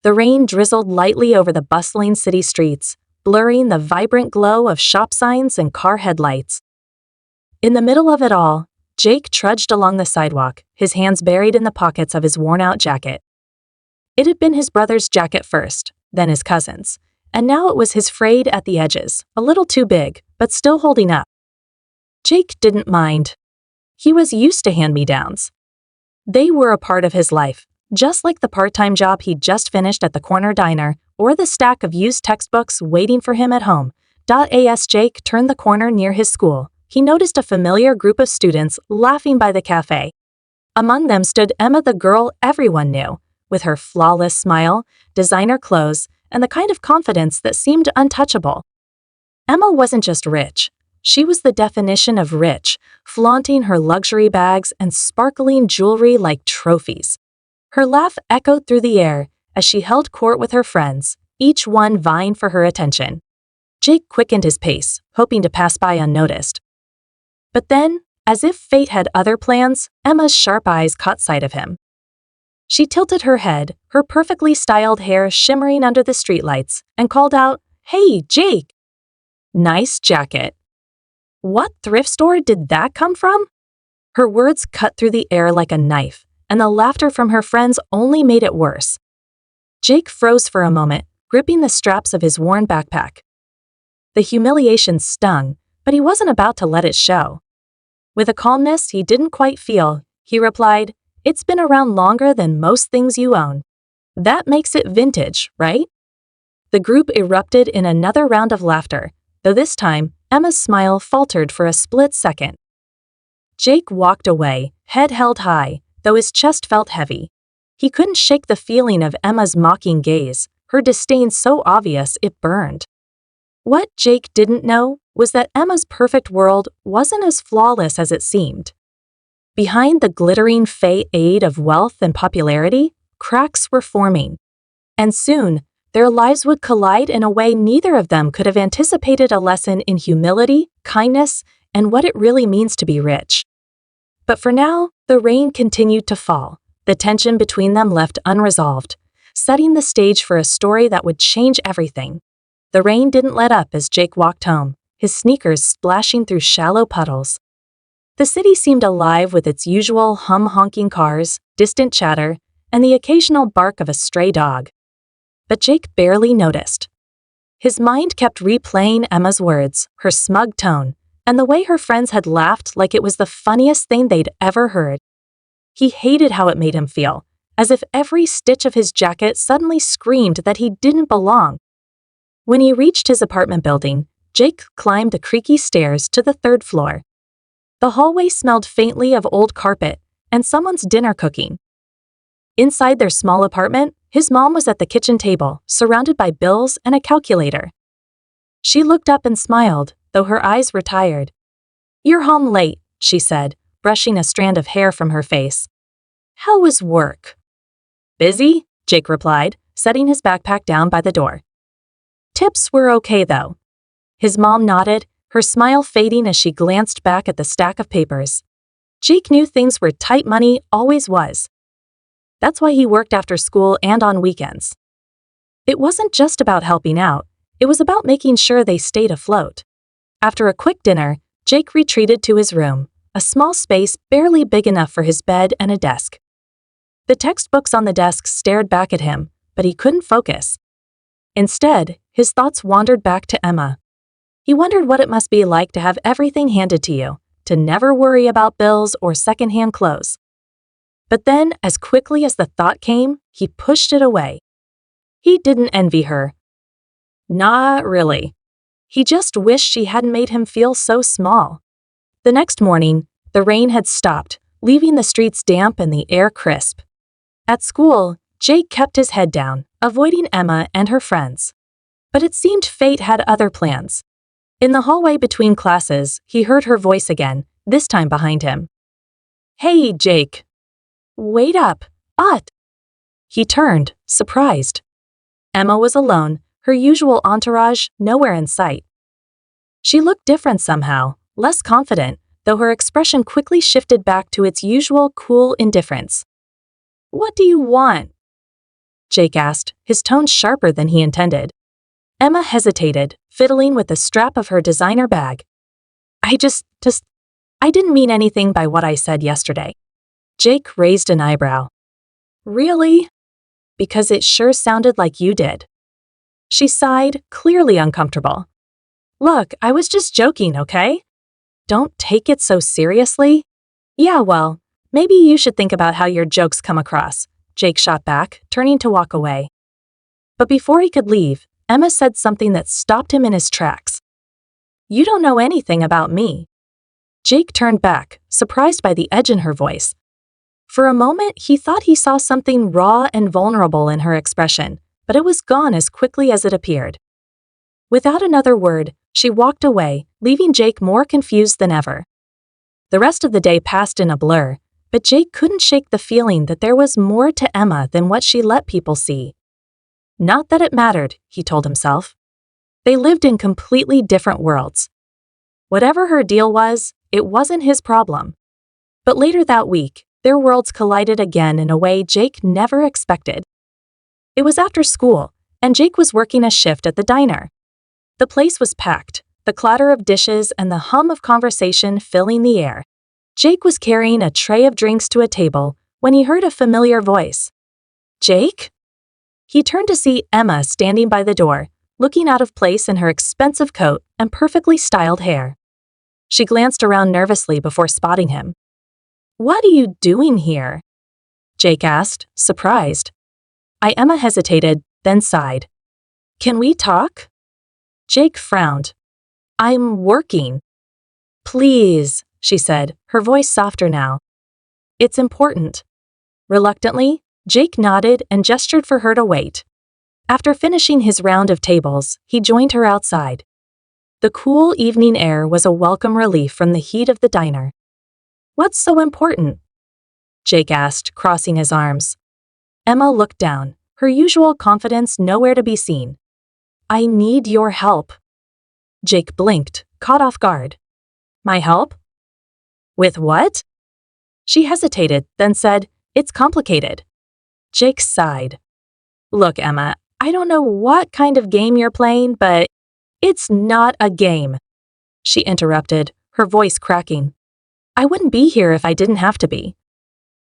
The rain drizzled lightly over the bustling city streets, blurring the vibrant glow of shop signs and car headlights. In the middle of it all, Jake trudged along the sidewalk, his hands buried in the pockets of his worn-out jacket. It had been his brother's jacket first, then his cousin's, and now it was his frayed at the edges, a little too big, but still holding up. Jake didn't mind. He was used to hand-me-downs. They were a part of his life, just like the part-time job he'd just finished at the corner diner or the stack of used textbooks waiting for him at home. As Jake turned the corner near his school, he noticed a familiar group of students laughing by the cafe. Among them stood Emma, the girl everyone knew, with her flawless smile, designer clothes, and the kind of confidence that seemed untouchable. Emma wasn't just rich. She was the definition of rich, flaunting her luxury bags and sparkling jewelry like trophies. Her laugh echoed through the air as she held court with her friends, each one vying for her attention. Jake quickened his pace, hoping to pass by unnoticed. But then, as if fate had other plans, Emma's sharp eyes caught sight of him. She tilted her head, her perfectly styled hair shimmering under the streetlights, and called out, "Hey, Jake! Nice jacket. What thrift store did that come from?" Her words cut through the air like a knife, and the laughter from her friends only made it worse. Jake froze for a moment, gripping the straps of his worn backpack. The humiliation stung, but he wasn't about to let it show. With a calmness he didn't quite feel, he replied, "It's been around longer than most things you own. That makes it vintage, right?" The group erupted in another round of laughter, though this time, Emma's smile faltered for a split second. Jake walked away, head held high, though his chest felt heavy. He couldn't shake the feeling of Emma's mocking gaze, her disdain so obvious it burned. What Jake didn't know was that Emma's perfect world wasn't as flawless as it seemed. Behind the glittering facade of wealth and popularity, cracks were forming. And soon, their lives would collide in a way neither of them could have anticipated. A lesson in humility, kindness, and what it really means to be rich. But for now, the rain continued to fall, the tension between them left unresolved, setting the stage for a story that would change everything. The rain didn't let up as Jake walked home, his sneakers splashing through shallow puddles. The city seemed alive with its usual hum-honking cars, distant chatter, and the occasional bark of a stray dog. But Jake barely noticed. His mind kept replaying Emma's words, her smug tone, and the way her friends had laughed like it was the funniest thing they'd ever heard. He hated how it made him feel, as if every stitch of his jacket suddenly screamed that he didn't belong. When he reached his apartment building, Jake climbed the creaky stairs to the third floor. The hallway smelled faintly of old carpet and someone's dinner cooking. Inside their small apartment, his mom was at the kitchen table, surrounded by bills and a calculator. She looked up and smiled, though her eyes were tired. "You're home late," she said, brushing a strand of hair from her face. "How was work?" "Busy," Jake replied, setting his backpack down by the door. "Tips were okay, though." His mom nodded, her smile fading as she glanced back at the stack of papers. Jake knew things were tight. Money always was. That's why he worked after school and on weekends. It wasn't just about helping out, it was about making sure they stayed afloat. After a quick dinner, Jake retreated to his room, a small space barely big enough for his bed and a desk. The textbooks on the desk stared back at him, but he couldn't focus. Instead, his thoughts wandered back to Emma. He wondered what it must be like to have everything handed to you, to never worry about bills or secondhand clothes. But then, as quickly as the thought came, he pushed it away. He didn't envy her. Not really. He just wished she hadn't made him feel so small. The next morning, the rain had stopped, leaving the streets damp and the air crisp. At school, Jake kept his head down, avoiding Emma and her friends. But it seemed fate had other plans. In the hallway between classes, he heard her voice again, this time behind him. "Hey, Jake. Wait up, Ut." He turned, surprised. Emma was alone, her usual entourage nowhere in sight. She looked different somehow, less confident, though her expression quickly shifted back to its usual cool indifference. "What do you want?" Jake asked, his tone sharper than he intended. Emma hesitated, fiddling with the strap of her designer bag. I didn't mean anything by what I said yesterday. Jake raised an eyebrow. Really? Because it sure sounded like you did. She sighed, clearly uncomfortable. Look, I was just joking, okay? Don't take it so seriously. Yeah, well, maybe you should think about how your jokes come across, Jake shot back, turning to walk away. But before he could leave, Emma said something that stopped him in his tracks. You don't know anything about me. Jake turned back, surprised by the edge in her voice. For a moment, he thought he saw something raw and vulnerable in her expression, but it was gone as quickly as it appeared. Without another word, she walked away, leaving Jake more confused than ever. The rest of the day passed in a blur, but Jake couldn't shake the feeling that there was more to Emma than what she let people see. Not that it mattered, he told himself. They lived in completely different worlds. Whatever her deal was, it wasn't his problem. But later that week, their worlds collided again in a way Jake never expected. It was after school, and Jake was working a shift at the diner. The place was packed, the clatter of dishes and the hum of conversation filling the air. Jake was carrying a tray of drinks to a table when he heard a familiar voice. Jake? He turned to see Emma standing by the door, looking out of place in her expensive coat and perfectly styled hair. She glanced around nervously before spotting him. What are you doing here? Jake asked, surprised. Emma hesitated, then sighed. Can we talk? Jake frowned. I'm working. Please, she said, her voice softer now. It's important. Reluctantly, Jake nodded and gestured for her to wait. After finishing his round of tables, he joined her outside. The cool evening air was a welcome relief from the heat of the diner. What's so important? Jake asked, crossing his arms. Emma looked down, her usual confidence nowhere to be seen. I need your help. Jake blinked, caught off guard. My help? With what? She hesitated, then said, It's complicated. Jake sighed. Look, Emma, I don't know what kind of game you're playing, but it's not a game. She interrupted, her voice cracking. I wouldn't be here if I didn't have to be.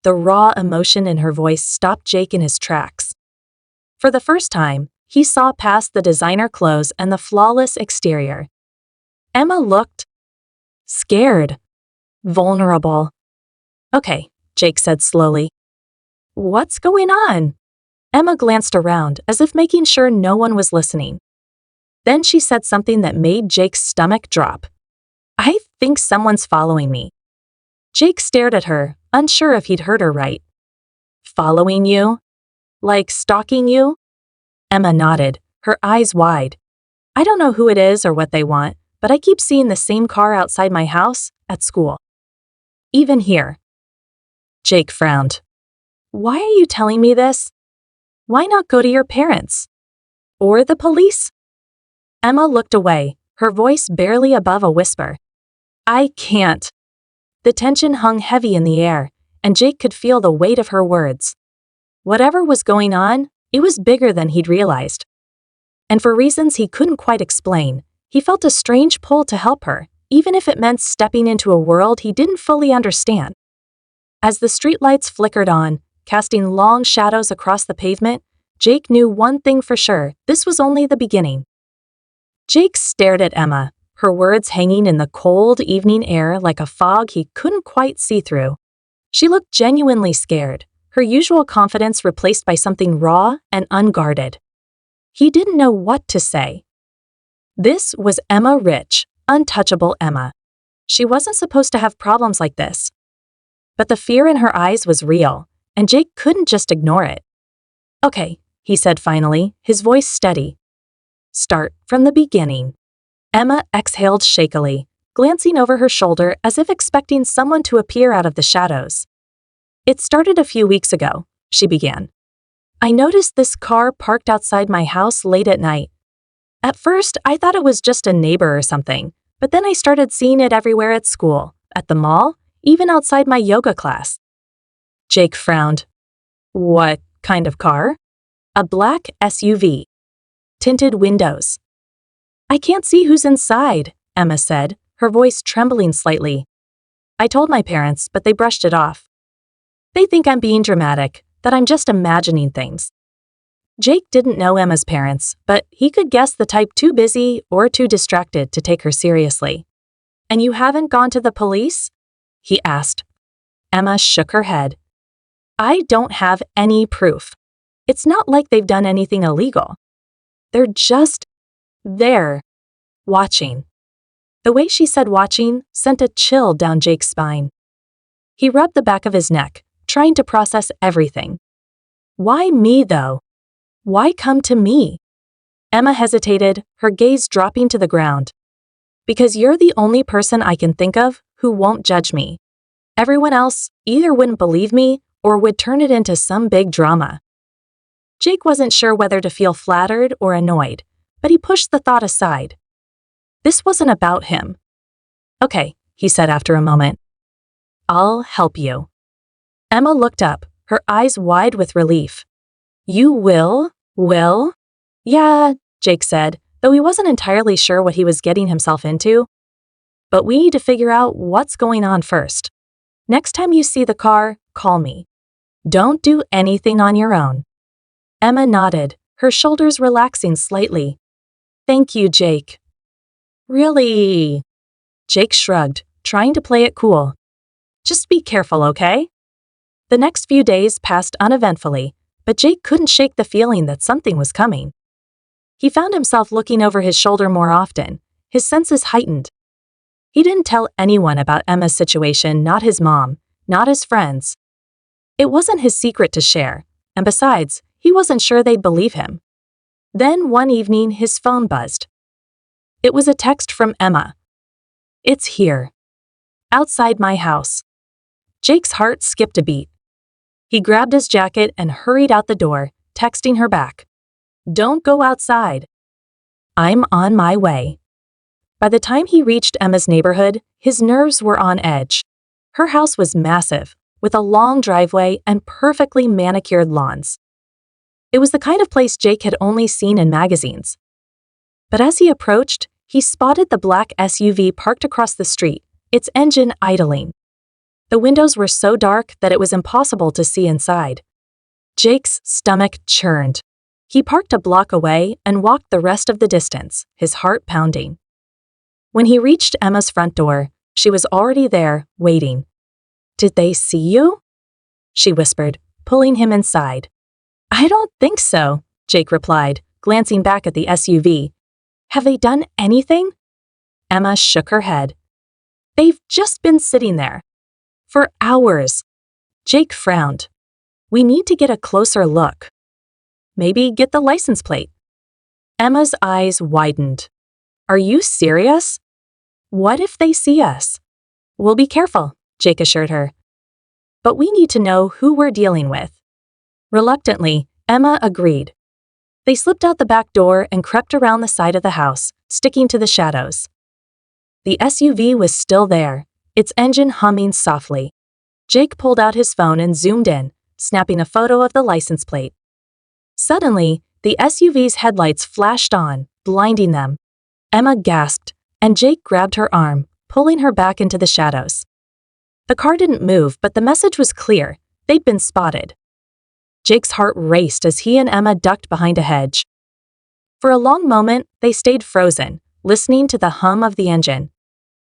The raw emotion in her voice stopped Jake in his tracks. For the first time, he saw past the designer clothes and the flawless exterior. Emma looked scared, vulnerable. Okay, Jake said slowly. What's going on? Emma glanced around as if making sure no one was listening. Then she said something that made Jake's stomach drop. I think someone's following me. Jake stared at her, unsure if he'd heard her right. Following you? Like stalking you? Emma nodded, her eyes wide. I don't know who it is or what they want, but I keep seeing the same car outside my house, at school. Even here. Jake frowned. Why are you telling me this? Why not go to your parents? Or the police? Emma looked away, her voice barely above a whisper. I can't. The tension hung heavy in the air, and Jake could feel the weight of her words. Whatever was going on, it was bigger than he'd realized. And for reasons he couldn't quite explain, he felt a strange pull to help her, even if it meant stepping into a world he didn't fully understand. As the streetlights flickered on, casting long shadows across the pavement, Jake knew one thing for sure: this was only the beginning. Jake stared at Emma, her words hanging in the cold evening air like a fog he couldn't quite see through. She looked genuinely scared, her usual confidence replaced by something raw and unguarded. He didn't know what to say. This was Emma Rich, untouchable Emma. She wasn't supposed to have problems like this. But the fear in her eyes was real, and Jake couldn't just ignore it. Okay, he said finally, his voice steady. Start from the beginning. Emma exhaled shakily, glancing over her shoulder as if expecting someone to appear out of the shadows. It started a few weeks ago, she began. I noticed this car parked outside my house late at night. At first, I thought it was just a neighbor or something, but then I started seeing it everywhere at school, at the mall, even outside my yoga class. Jake frowned. What kind of car? A black SUV. Tinted windows. I can't see who's inside, Emma said, her voice trembling slightly. I told my parents, but they brushed it off. They think I'm being dramatic, that I'm just imagining things. Jake didn't know Emma's parents, but he could guess the type too busy or too distracted to take her seriously. And you haven't gone to the police? He asked. Emma shook her head. I don't have any proof. It's not like they've done anything illegal. They're just there, watching. The way she said watching sent a chill down Jake's spine. He rubbed the back of his neck, trying to process everything. Why me, though? Why come to me? Emma hesitated, her gaze dropping to the ground. Because you're the only person I can think of who won't judge me. Everyone else either wouldn't believe me or would turn it into some big drama. Jake wasn't sure whether to feel flattered or annoyed, but he pushed the thought aside. This wasn't about him. Okay, he said after a moment. I'll help you. Emma looked up, her eyes wide with relief. You will? Will? Yeah, Jake said, though he wasn't entirely sure what he was getting himself into. But we need to figure out what's going on first. Next time you see the car, call me. Don't do anything on your own. Emma nodded, her shoulders relaxing slightly. Thank you, Jake. Really? Jake shrugged, trying to play it cool. Just be careful, okay? The next few days passed uneventfully, but Jake couldn't shake the feeling that something was coming. He found himself looking over his shoulder more often, his senses heightened. He didn't tell anyone about Emma's situation, not his mom, not his friends. It wasn't his secret to share, and besides, he wasn't sure they'd believe him. Then one evening, his phone buzzed. It was a text from Emma. It's here. Outside my house. Jake's heart skipped a beat. He grabbed his jacket and hurried out the door, texting her back. Don't go outside. I'm on my way. By the time he reached Emma's neighborhood, his nerves were on edge. Her house was massive, with a long driveway and perfectly manicured lawns. It was the kind of place Jake had only seen in magazines. But as he approached, he spotted the black SUV parked across the street, its engine idling. The windows were so dark that it was impossible to see inside. Jake's stomach churned. He parked a block away and walked the rest of the distance, his heart pounding. When he reached Emma's front door, she was already there, waiting. Did they see you? She whispered, pulling him inside. I don't think so, Jake replied, glancing back at the SUV. Have they done anything? Emma shook her head. They've just been sitting there. For hours. Jake frowned. We need to get a closer look. Maybe get the license plate. Emma's eyes widened. Are you serious? What if they see us? We'll be careful, Jake assured her. But we need to know who we're dealing with. Reluctantly, Emma agreed. They slipped out the back door and crept around the side of the house, sticking to the shadows. The SUV was still there, its engine humming softly. Jake pulled out his phone and zoomed in, snapping a photo of the license plate. Suddenly, the SUV's headlights flashed on, blinding them. Emma gasped, and Jake grabbed her arm, pulling her back into the shadows. The car didn't move, but the message was clear. They'd been spotted. Jake's heart raced as he and Emma ducked behind a hedge. For a long moment, they stayed frozen, listening to the hum of the engine.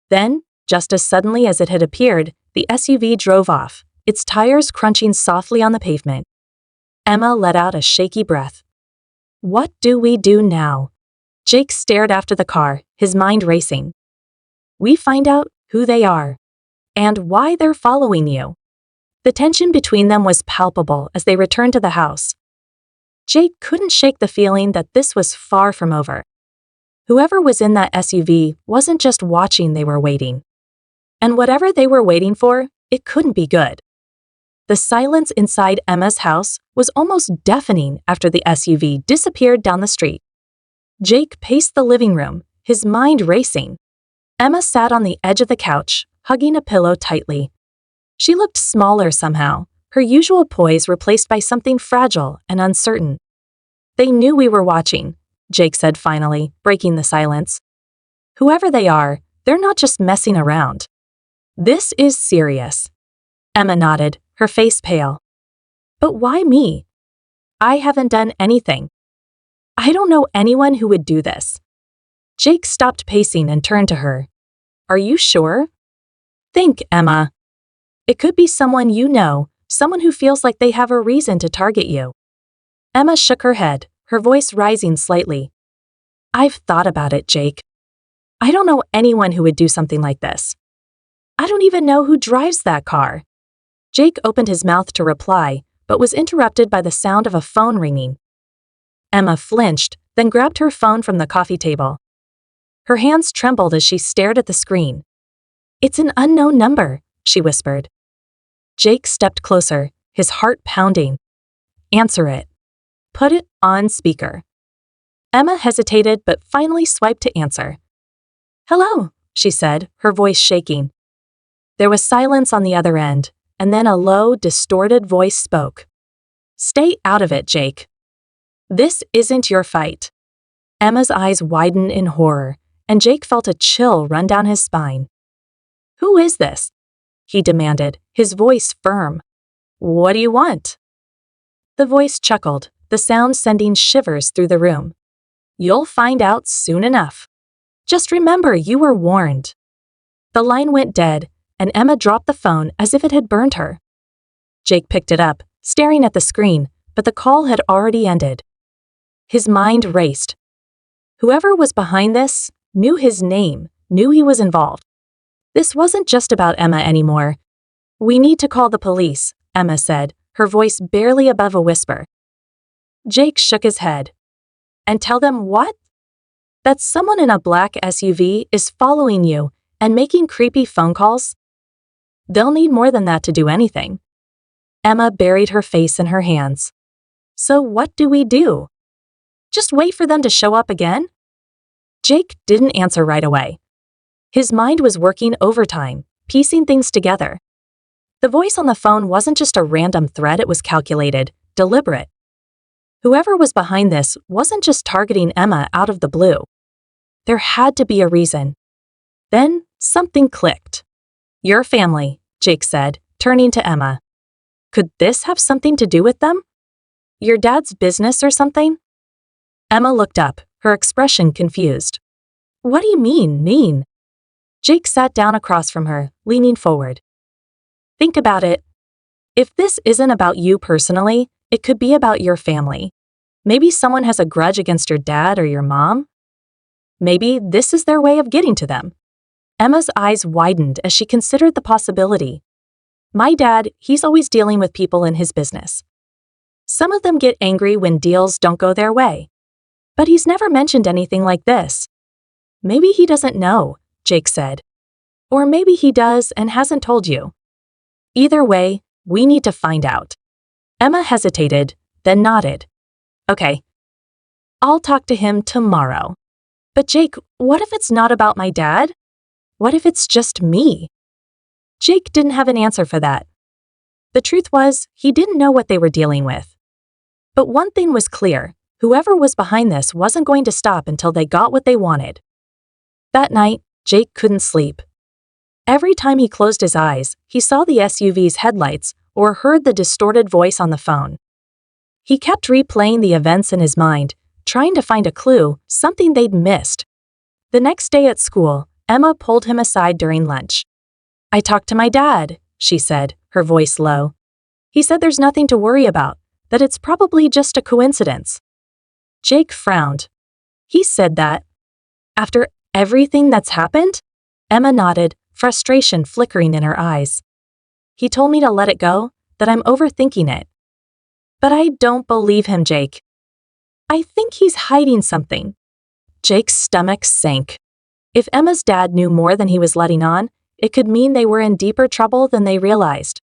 Then, just as suddenly as it had appeared, the SUV drove off, its tires crunching softly on the pavement. Emma let out a shaky breath. What do we do now? Jake stared after the car, his mind racing. We find out who they are and why they're following you. The tension between them was palpable as they returned to the house. Jake couldn't shake the feeling that this was far from over. Whoever was in that SUV wasn't just watching, they were waiting. And whatever they were waiting for, it couldn't be good. The silence inside Emma's house was almost deafening after the SUV disappeared down the street. Jake paced the living room, his mind racing. Emma sat on the edge of the couch, hugging a pillow tightly. She looked smaller somehow, her usual poise replaced by something fragile and uncertain. They knew we were watching, Jake said finally, breaking the silence. Whoever they are, they're not just messing around. This is serious. Emma nodded, her face pale. But why me? I haven't done anything. I don't know anyone who would do this. Jake stopped pacing and turned to her. Are you sure? Think, Emma. It could be someone you know, someone who feels like they have a reason to target you. Emma shook her head, her voice rising slightly. I've thought about it, Jake. I don't know anyone who would do something like this. I don't even know who drives that car. Jake opened his mouth to reply, but was interrupted by the sound of a phone ringing. Emma flinched, then grabbed her phone from the coffee table. Her hands trembled as she stared at the screen. It's an unknown number, she whispered. Jake stepped closer, his heart pounding. Answer it. Put it on speaker. Emma hesitated but finally swiped to answer. Hello, she said, her voice shaking. There was silence on the other end, and then a low, distorted voice spoke. Stay out of it, Jake. This isn't your fight. Emma's eyes widened in horror, and Jake felt a chill run down his spine. Who is this? He demanded, his voice firm. What do you want? The voice chuckled, the sound sending shivers through the room. You'll find out soon enough. Just remember you were warned. The line went dead, and Emma dropped the phone as if it had burned her. Jake picked it up, staring at the screen, but the call had already ended. His mind raced. Whoever was behind this knew his name, knew he was involved. This wasn't just about Emma anymore. We need to call the police, Emma said, her voice barely above a whisper. Jake shook his head. And tell them what? That someone in a black SUV is following you and making creepy phone calls? They'll need more than that to do anything. Emma buried her face in her hands. So what do we do? Just wait for them to show up again? Jake didn't answer right away. His mind was working overtime, piecing things together. The voice on the phone wasn't just a random threat, it was calculated, deliberate. Whoever was behind this wasn't just targeting Emma out of the blue. There had to be a reason. Then something clicked. Your family, Jake said, turning to Emma. Could this have something to do with them? Your dad's business or something? Emma looked up, her expression confused. What do you mean? Jake sat down across from her, leaning forward. Think about it. If this isn't about you personally, it could be about your family. Maybe someone has a grudge against your dad or your mom. Maybe this is their way of getting to them. Emma's eyes widened as she considered the possibility. My dad, he's always dealing with people in his business. Some of them get angry when deals don't go their way. But he's never mentioned anything like this. Maybe he doesn't know, Jake said. Or maybe he does and hasn't told you. Either way, we need to find out. Emma hesitated, then nodded. Okay. I'll talk to him tomorrow. But Jake, what if it's not about my dad? What if it's just me? Jake didn't have an answer for that. The truth was, he didn't know what they were dealing with. But one thing was clear, whoever was behind this wasn't going to stop until they got what they wanted. That night, Jake couldn't sleep. Every time he closed his eyes, he saw the SUV's headlights or heard the distorted voice on the phone. He kept replaying the events in his mind, trying to find a clue, something they'd missed. The next day at school, Emma pulled him aside during lunch. I talked to my dad, she said, her voice low. He said there's nothing to worry about, that it's probably just a coincidence. Jake frowned. He said that. After everything that's happened? Emma nodded, frustration flickering in her eyes. He told me to let it go, that I'm overthinking it. But I don't believe him, Jake. I think he's hiding something. Jake's stomach sank. If Emma's dad knew more than he was letting on, it could mean they were in deeper trouble than they realized.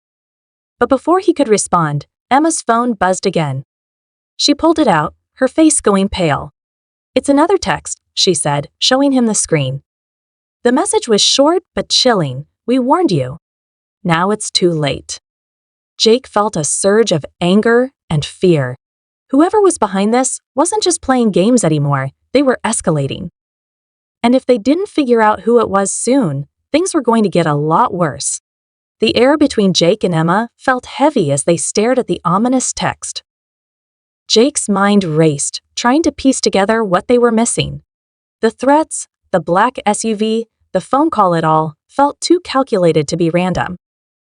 But before he could respond, Emma's phone buzzed again. She pulled it out, her face going pale. It's another text, she said, showing him the screen. The message was short but chilling. We warned you. Now it's too late. Jake felt a surge of anger and fear. Whoever was behind this wasn't just playing games anymore, they were escalating. And if they didn't figure out who it was soon, things were going to get a lot worse. The air between Jake and Emma felt heavy as they stared at the ominous text. Jake's mind raced, trying to piece together what they were missing. The threats, the black SUV, the phone call, it all felt too calculated to be random.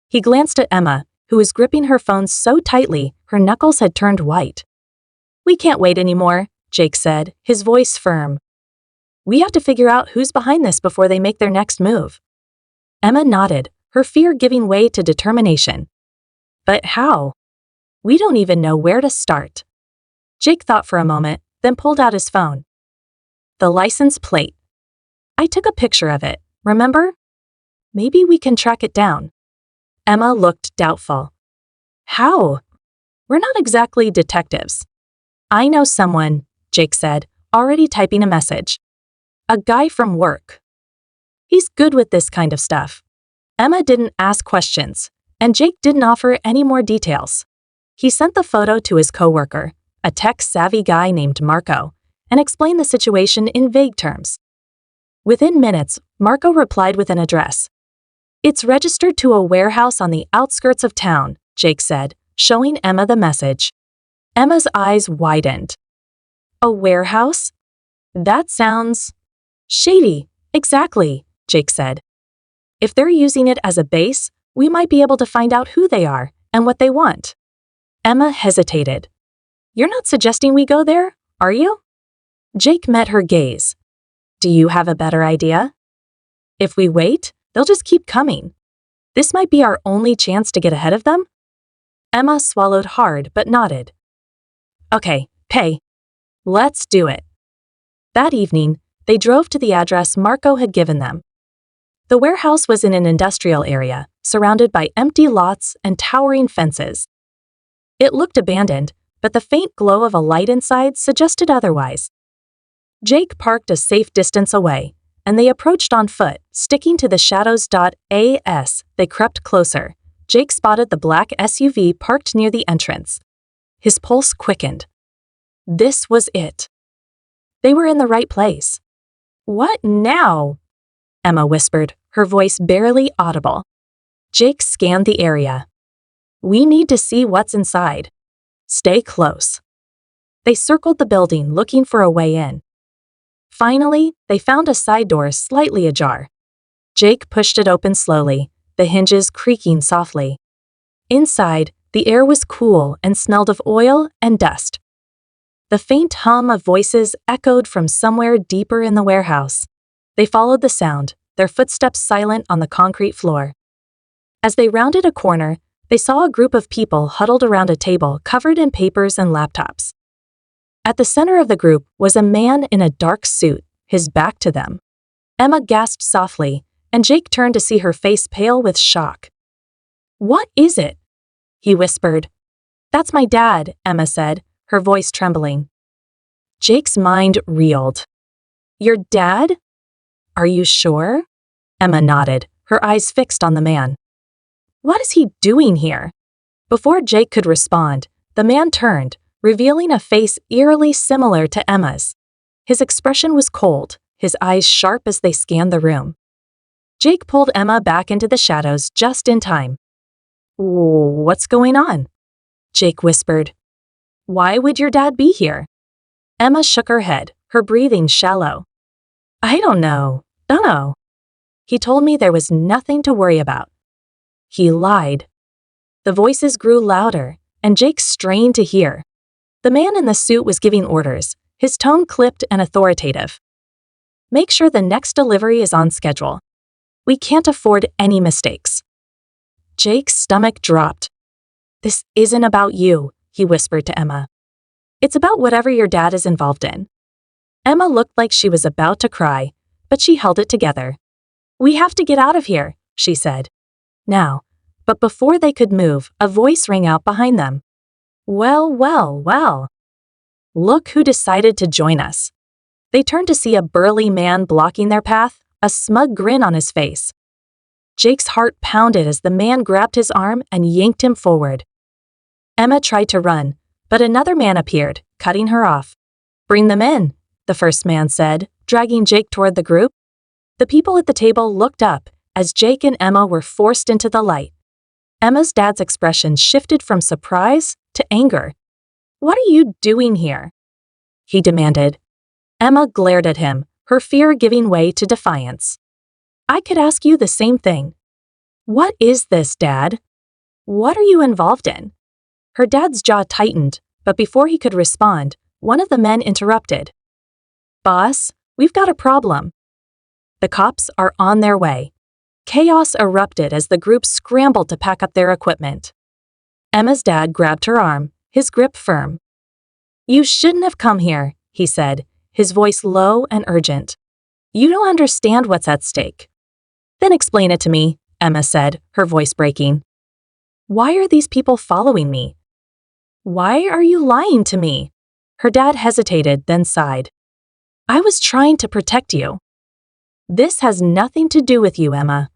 He glanced at Emma, who was gripping her phone so tightly her knuckles had turned white. "We can't wait anymore," Jake said, his voice firm. "We have to figure out who's behind this before they make their next move." Emma nodded, her fear giving way to determination. "But how? We don't even know where to start." Jake thought for a moment, then pulled out his phone. "The license plate. I took a picture of it, remember? Maybe we can track it down." Emma looked doubtful. "How? We're not exactly detectives." "I know someone," Jake said, already typing a message. "A guy from work. He's good with this kind of stuff." Emma didn't ask questions, and Jake didn't offer any more details. He sent the photo to his coworker, a tech-savvy guy named Marco, and explained the situation in vague terms. Within minutes, Marco replied with an address. "It's registered to a warehouse on the outskirts of town," Jake said, showing Emma the message. Emma's eyes widened. "A warehouse? That sounds shady." "Exactly," Jake said. "If they're using it as a base, we might be able to find out who they are and what they want." Emma hesitated. "You're not suggesting we go there, are you?" Jake met her gaze. "Do you have a better idea? If we wait, they'll just keep coming. This might be our only chance to get ahead of them." Emma swallowed hard but nodded. "Okay, pay. Let's do it." That evening, they drove to the address Marco had given them. The warehouse was in an industrial area, surrounded by empty lots and towering fences. It looked abandoned, but the faint glow of a light inside suggested otherwise. Jake parked a safe distance away, and they approached on foot, sticking to the shadows. As they crept closer, Jake spotted the black SUV parked near the entrance. His pulse quickened. This was it. They were in the right place. "What now?" Emma whispered, her voice barely audible. Jake scanned the area. "We need to see what's inside. Stay close." They circled the building, looking for a way in. Finally, they found a side door slightly ajar. Jake pushed it open slowly, the hinges creaking softly. Inside, the air was cool and smelled of oil and dust. The faint hum of voices echoed from somewhere deeper in the warehouse. They followed the sound, their footsteps silent on the concrete floor. As they rounded a corner, they saw a group of people huddled around a table covered in papers and laptops. At the center of the group was a man in a dark suit, his back to them. Emma gasped softly, and Jake turned to see her face pale with shock. "What is it?" he whispered. "That's my dad," Emma said, her voice trembling. Jake's mind reeled. "Your dad? Are you sure?" Emma nodded, her eyes fixed on the man. "What is he doing here?" Before Jake could respond, the man turned, revealing a face eerily similar to Emma's. His expression was cold, his eyes sharp as they scanned the room. Jake pulled Emma back into the shadows just in time. "What's going on?" Jake whispered. "Why would your dad be here?" Emma shook her head, her breathing shallow. "I don't know. Dunno. He told me there was nothing to worry about." He lied. The voices grew louder, and Jake strained to hear. The man in the suit was giving orders, his tone clipped and authoritative. "Make sure the next delivery is on schedule. We can't afford any mistakes." Jake's stomach dropped. "This isn't about you," he whispered to Emma. "It's about whatever your dad is involved in." Emma looked like she was about to cry, but she held it together. "We have to get out of here," she said. Now, but before they could move, a voice rang out behind them. "Well, well, well. Look who decided to join us." They turned to see a burly man blocking their path, a smug grin on his face. Jake's heart pounded as the man grabbed his arm and yanked him forward. Emma tried to run, But another man appeared, cutting her off. "Bring them in," the first man said, dragging Jake toward the group. The people at the table looked up as Jake and Emma were forced into the light. Emma's dad's expression shifted from surprise to anger. "What are you doing here?" he demanded. Emma glared at him, her fear giving way to defiance. "I could ask you the same thing. What is this, Dad? What are you involved in?" Her dad's jaw tightened, but before he could respond, one of the men interrupted. "Boss, we've got a problem. The cops are on their way." Chaos erupted as the group scrambled to pack up their equipment. Emma's dad grabbed her arm, his grip firm. "You shouldn't have come here," he said, his voice low and urgent. "You don't understand what's at stake." "Then explain it to me," Emma said, her voice breaking. "Why are these people following me? Why are you lying to me?" Her dad hesitated, then sighed. "I was trying to protect you." "This has nothing to do with you, Emma.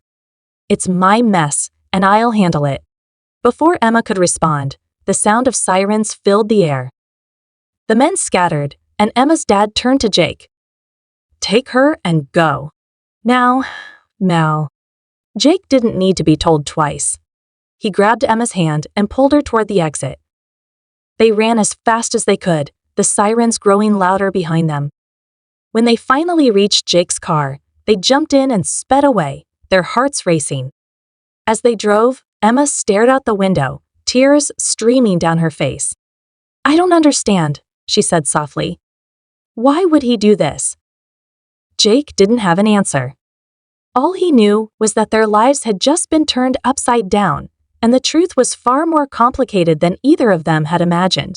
It's my mess, and I'll handle it." Before Emma could respond, the sound of sirens filled the air. The men scattered, and Emma's dad turned to Jake. "Take her and go. Now." Jake didn't need to be told twice. He grabbed Emma's hand and pulled her toward the exit. They ran as fast as they could, the sirens growing louder behind them. When they finally reached Jake's car, they jumped in and sped away, their hearts racing. As they drove, Emma stared out the window, tears streaming down her face. "I don't understand," she said softly. "Why would he do this?" Jake didn't have an answer. All he knew was that their lives had just been turned upside down, and the truth was far more complicated than either of them had imagined.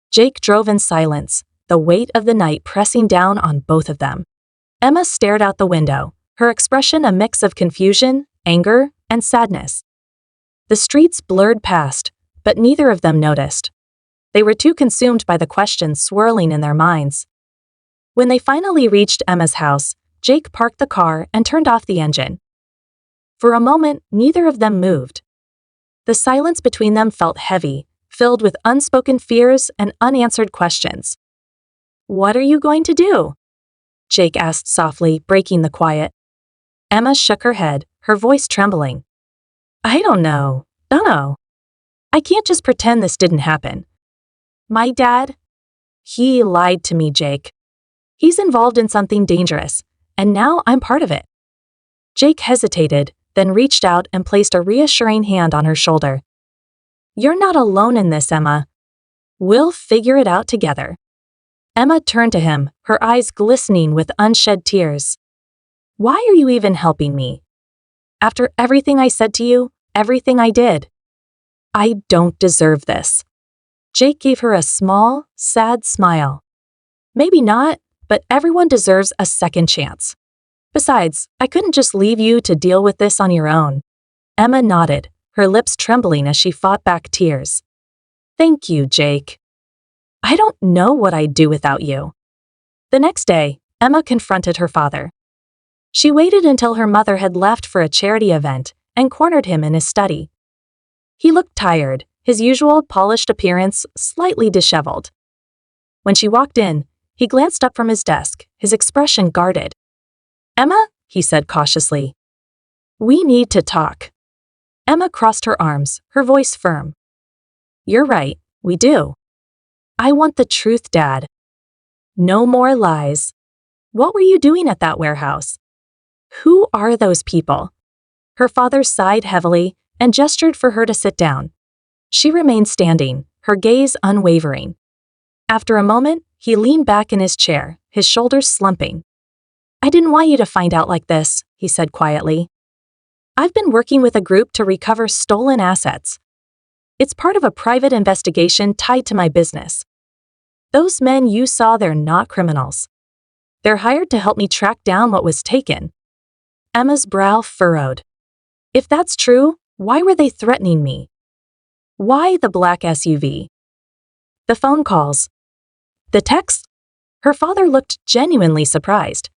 Jake drove in silence, the weight of the night pressing down on both of them. Emma stared out the window, her expression a mix of confusion, anger, and sadness. The streets blurred past, but neither of them noticed. They were too consumed by the questions swirling in their minds. When they finally reached Emma's house, Jake parked the car and turned off the engine. For a moment, neither of them moved. The silence between them felt heavy, filled with unspoken fears and unanswered questions. "What are you going to do?" Jake asked softly, breaking the quiet. Emma shook her head, her voice trembling. "I don't know. Dunno. I can't just pretend this didn't happen. My dad? He lied to me, Jake. He's involved in something dangerous, and now I'm part of it." Jake hesitated, then reached out and placed a reassuring hand on her shoulder. "You're not alone in this, Emma. We'll figure it out together." Emma turned to him, her eyes glistening with unshed tears. "Why are you even helping me? After everything I said to you, everything I did. I don't deserve this." Jake gave her a small, sad smile. "Maybe not, but everyone deserves a second chance. Besides, I couldn't just leave you to deal with this on your own." Emma nodded, her lips trembling as she fought back tears. "Thank you, Jake. I don't know what I'd do without you." The next day, Emma confronted her father. She waited until her mother had left for a charity event and cornered him in his study. He looked tired, his usual polished appearance slightly disheveled. When she walked in, he glanced up from his desk, his expression guarded. "Emma," he said cautiously, "we need to talk." Emma crossed her arms, her voice firm. "You're right, we do. I want the truth, Dad. No more lies. What were you doing at that warehouse? Who are those people?" Her father sighed heavily and gestured for her to sit down. She remained standing, her gaze unwavering. After a moment, he leaned back in his chair, his shoulders slumping. "I didn't want you to find out like this," he said quietly. "I've been working with a group to recover stolen assets. It's part of a private investigation tied to my business. Those men you saw, they're not criminals. They're hired to help me track down what was taken." Emma's brow furrowed. If that's true, why were they threatening me? Why the black SUV? The phone calls. The texts? Her father looked genuinely surprised.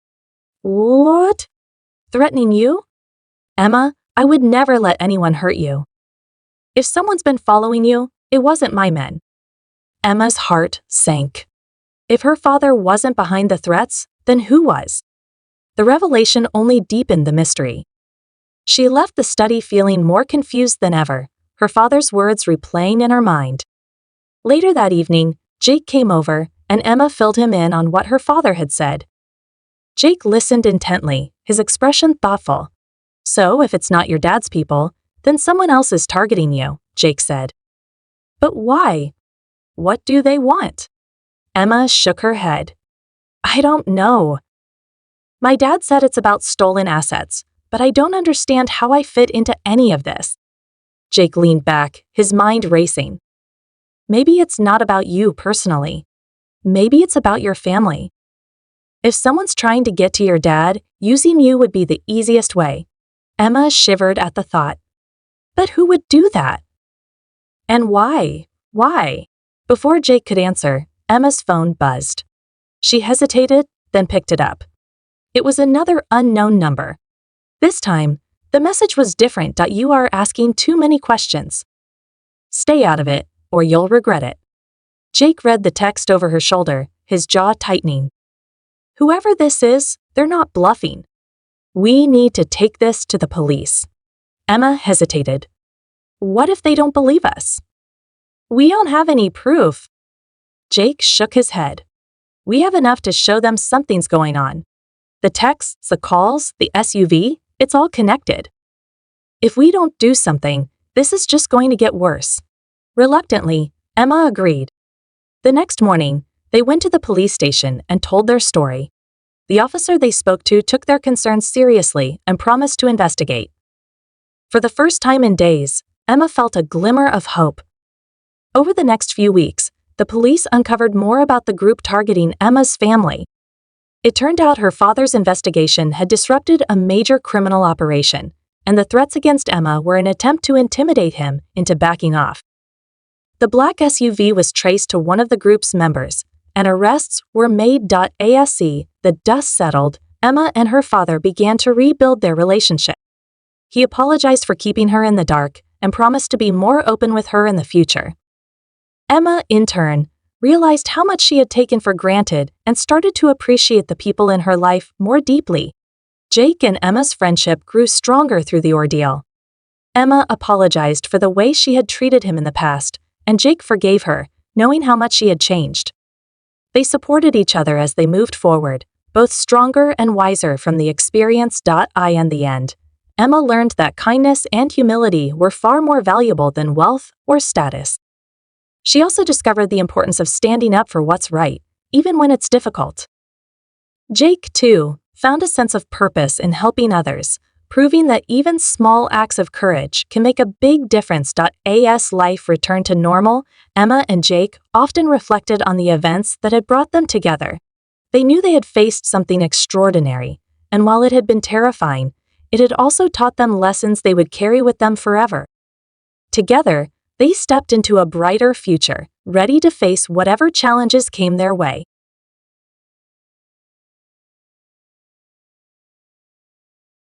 "What? Threatening you?" "Emma, I would never let anyone hurt you. If someone's been following you, it wasn't my men. Emma's heart sank. If her father wasn't behind the threats, then who was? The revelation only deepened the mystery. She left the study feeling more confused than ever, her father's words replaying in her mind. Later that evening, Jake came over, and Emma filled him in on what her father had said. Jake listened intently, his expression thoughtful. "So, if it's not your dad's people, then someone else is targeting you," Jake said. "But why? What do they want?" Emma shook her head. "I don't know. My dad said it's about stolen assets, but I don't understand how I fit into any of this." Jake leaned back, his mind racing. "Maybe it's not about you personally. Maybe it's about your family. If someone's trying to get to your dad, using you would be the easiest way." Emma shivered at the thought. But who would do that? And why? Why? Before Jake could answer, Emma's phone buzzed. She hesitated, then picked it up. It was another unknown number. This time, the message was different. "You are asking too many questions. Stay out of it, or you'll regret it." Jake read the text over her shoulder, his jaw tightening. "Whoever this is, they're not bluffing. We need to take this to the police." Emma hesitated. "What if they don't believe us?" "We don't have any proof." Jake shook his head. "We have enough to show them something's going on. The texts, the calls, the SUV, it's all connected. If we don't do something, this is just going to get worse." Reluctantly, Emma agreed. The next morning, they went to the police station and told their story. The officer they spoke to took their concerns seriously and promised to investigate. For the first time in days, Emma felt a glimmer of hope. Over the next few weeks, the police uncovered more about the group targeting Emma's family. It turned out her father's investigation had disrupted a major criminal operation, and the threats against Emma were an attempt to intimidate him into backing off. The black SUV was traced to one of the group's members, and arrests were made. As the dust settled, Emma and her father began to rebuild their relationship. He apologized for keeping her in the dark and promised to be more open with her in the future. Emma, in turn, realized how much she had taken for granted and started to appreciate the people in her life more deeply. Jake and Emma's friendship grew stronger through the ordeal. Emma apologized for the way she had treated him in the past, and Jake forgave her, knowing how much she had changed. They supported each other as they moved forward, both stronger and wiser from the experience. In the end, Emma learned that kindness and humility were far more valuable than wealth or status. She also discovered the importance of standing up for what's right, even when it's difficult. Jake, too, found a sense of purpose in helping others, proving that even small acts of courage can make a big difference. As life returned to normal, Emma and Jake often reflected on the events that had brought them together. They knew they had faced something extraordinary, and while it had been terrifying, it had also taught them lessons they would carry with them forever. Together, they stepped into a brighter future, ready to face whatever challenges came their way.